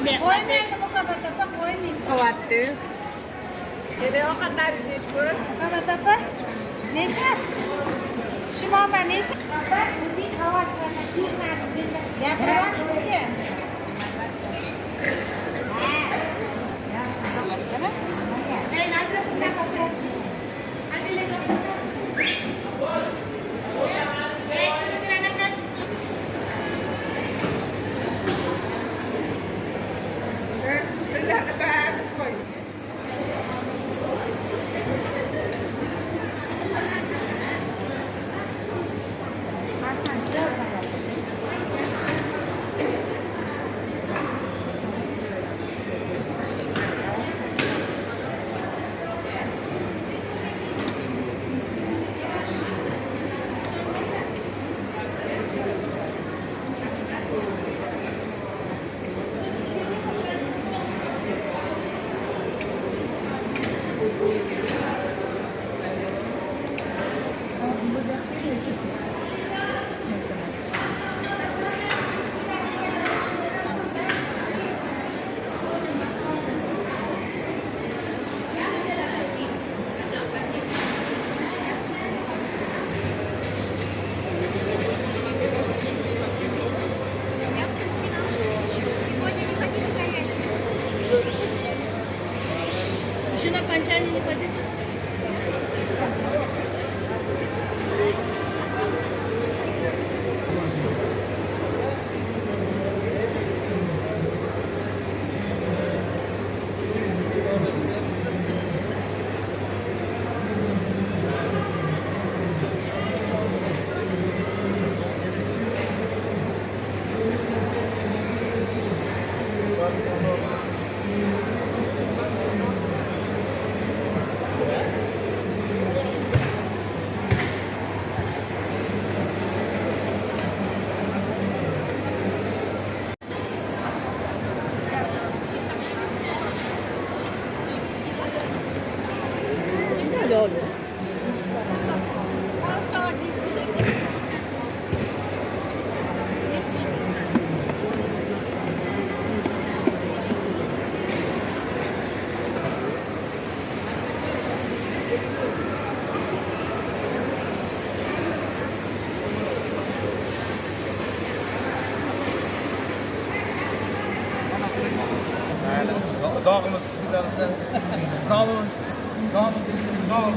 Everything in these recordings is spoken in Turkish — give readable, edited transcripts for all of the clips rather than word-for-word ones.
Qo'ymaydi Muhabbat opa, qo'ymaydi. Qilyapti. Kerak qanday deyish bu? Muhabbat opa, nesha? Shimoma nesha? Gapiryapsizga. Жена панчани не ходит? Dağımız çıkıyor. Dağımız çıkıyor.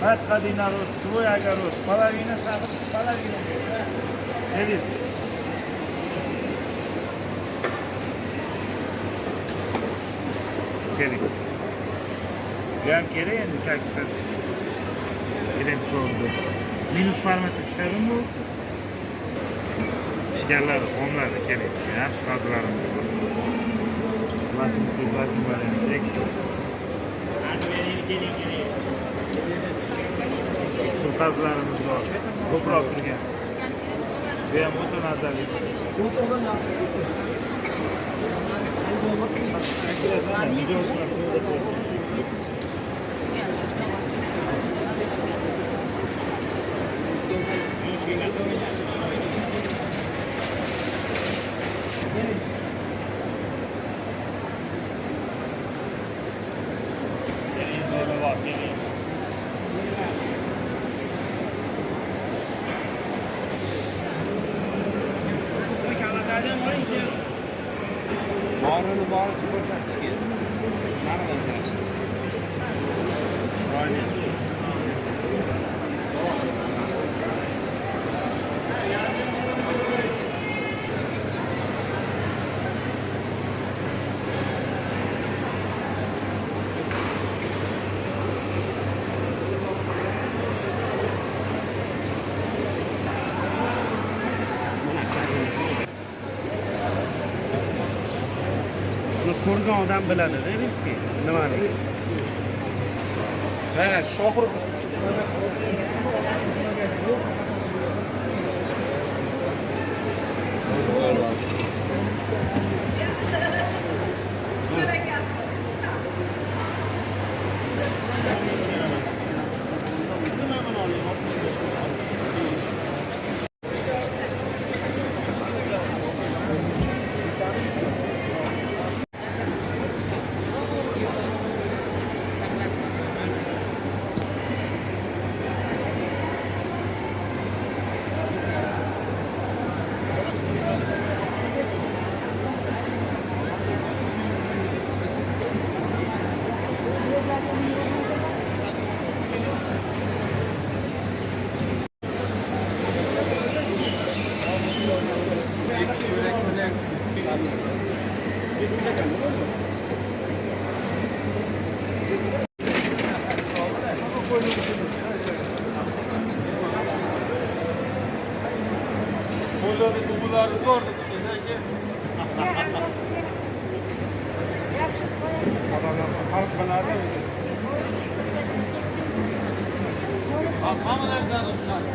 Matka dinarus, svoj agarus, polovina samo, polovina. Vidite. Keling. Buyoq kerak endi как siz birinchi so'rdi. Minus formatda chiqadimi bu? Ishganlar, xomlar kerak. Yaxshi hozirlarimiz bor. Vakuumsiz vakuum variant eksport. Suv qazlarimiz bor. Ko'proq turgan. Bu ham o'ta mazali. Borini boricha ko'rsatish kerak. Mana ko'rsatish. Chiroyli. Ko'rgan odam biladi-da, riski nimani. Ha, shohir Bularni zo'rda chiqadi. Hamma narsani tushunadi.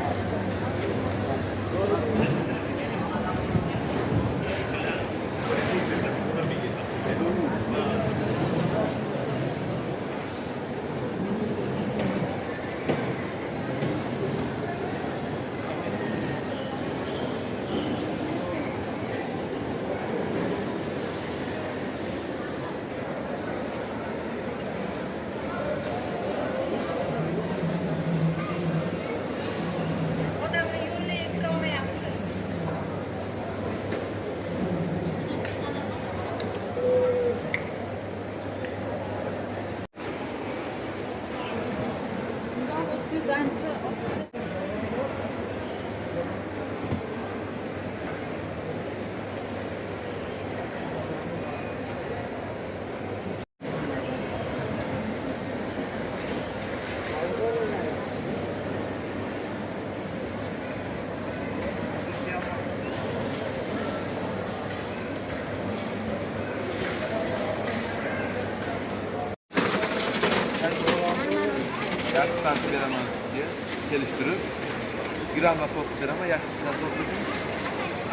Odamni yo'llayib kirolmayapti. Yaxshi narsa beraman sizga kelishtirib, gramma to'qib beraman, yaxshisidan to'qib.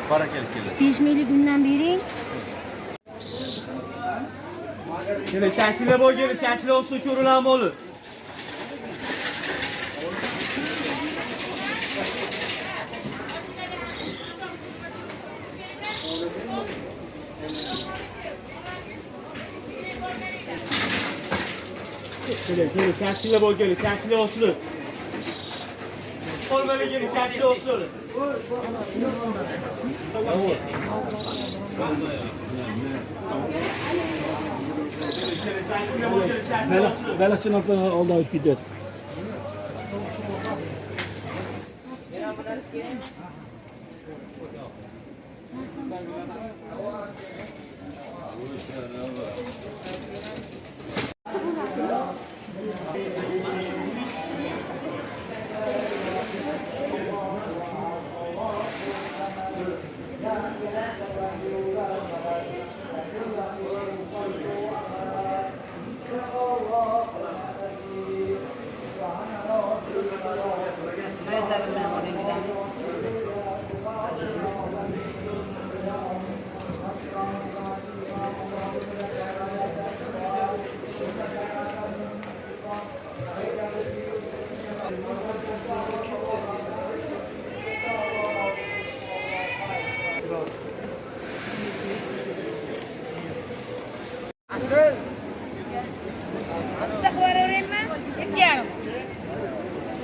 Barakal keladi. Peshmeli bundan bering. Keling, shashila bo'lgan, shashila olsa ko'rilam bo'lib. Keling, shashila bo'lgan, shashila olsa. Qolmaligini shashila olsa. Baliqchinovdan oldin o'tib ketadi.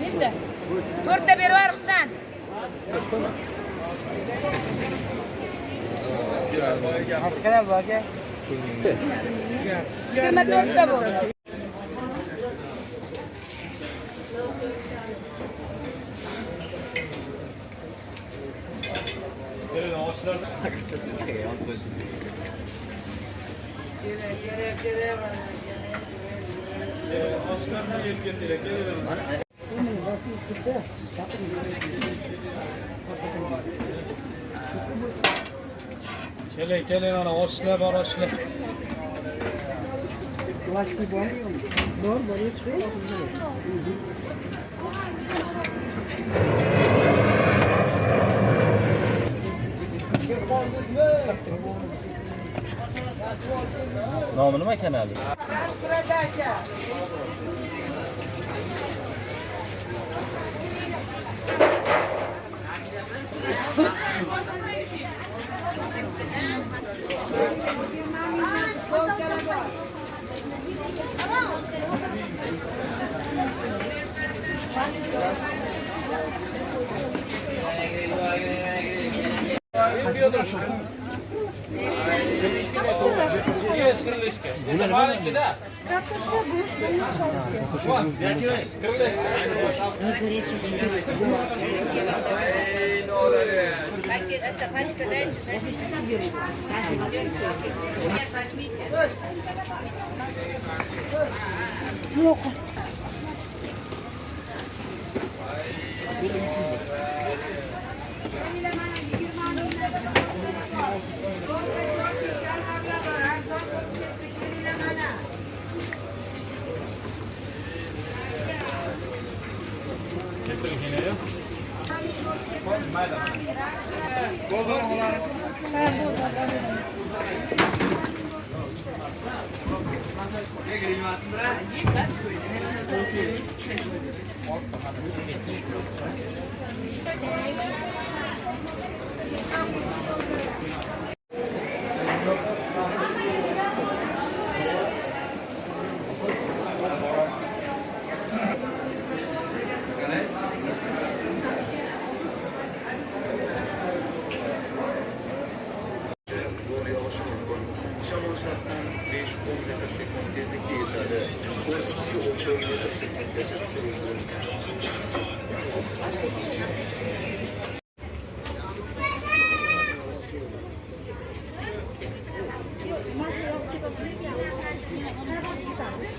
Nechta? 4ta berib yuboribsan. Askar bo'lgan. 24ta bo'ldi. Keling, ana oshlar bor, oshlar. Plastik bormi? Bor, chiqadi. Nomi nima kanali? Kartoshka go'sht sousga. Yo'q.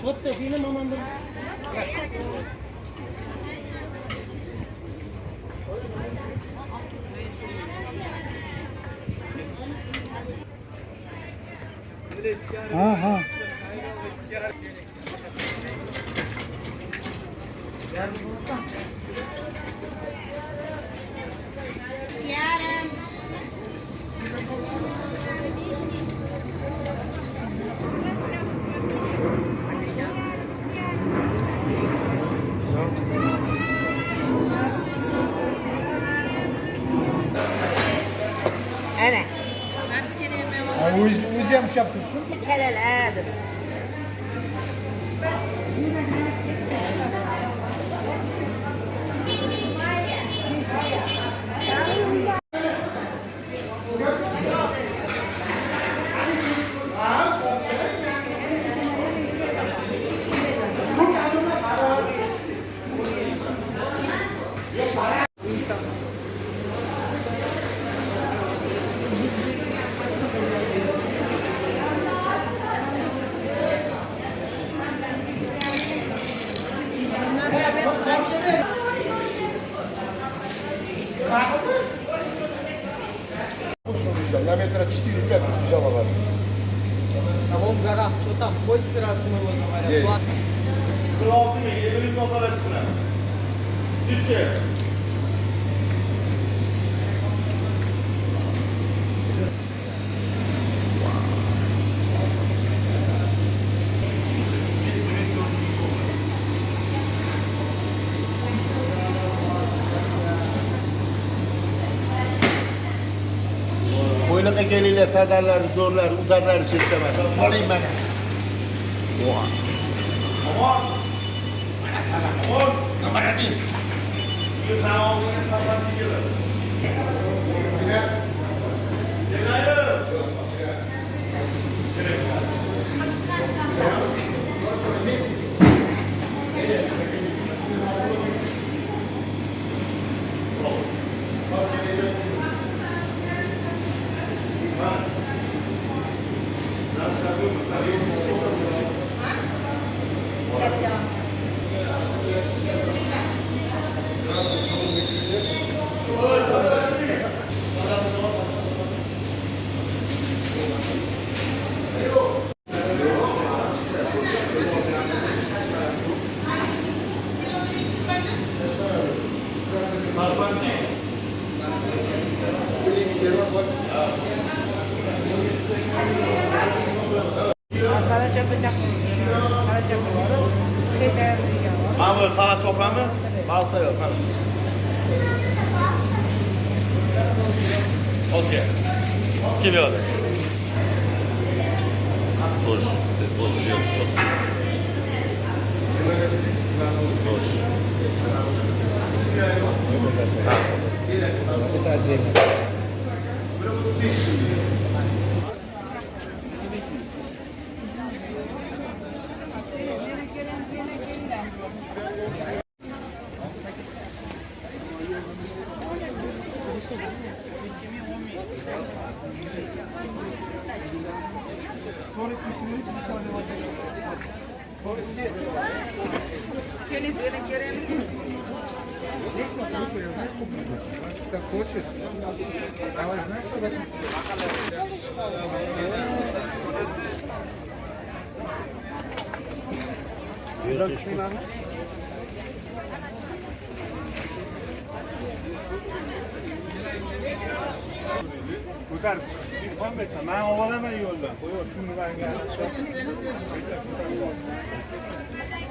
Sotto fino a mamma. Aha. Ana. O'zi ham ushlab tursin. Kalalar. La mettere a cestire il piatto, diciamo la Tamam garam, çotam. Koy sırasını bana. Yes. Boynuka geliyle sazarlar, zorlar, udarlar şirkemez. Alayım ben. Oha. Ama hadi. Salça bıçak. Salça var. Şey tayyorlaygan var. Mana bu salat cho'pami? Balta yo'q, mana. Okey. Kim yo'q? Boş. Boş yok. Boş. Как хочет. Давай, знаешь, что это? Ko'tarib chiqib, men ovalaman yo'ldan. Qo'y, shuni menga.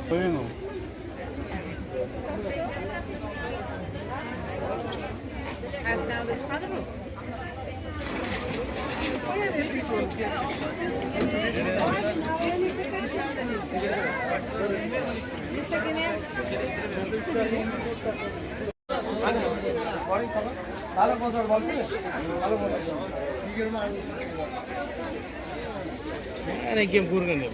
Qo'ying. Aslında çıkadı mı? Sağlık bozar var mı? Sağlık bozar. Ana kim ko'rgan edi?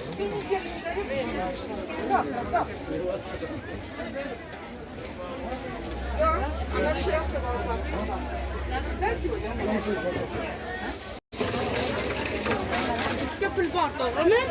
Pul bor, to'g'rimi?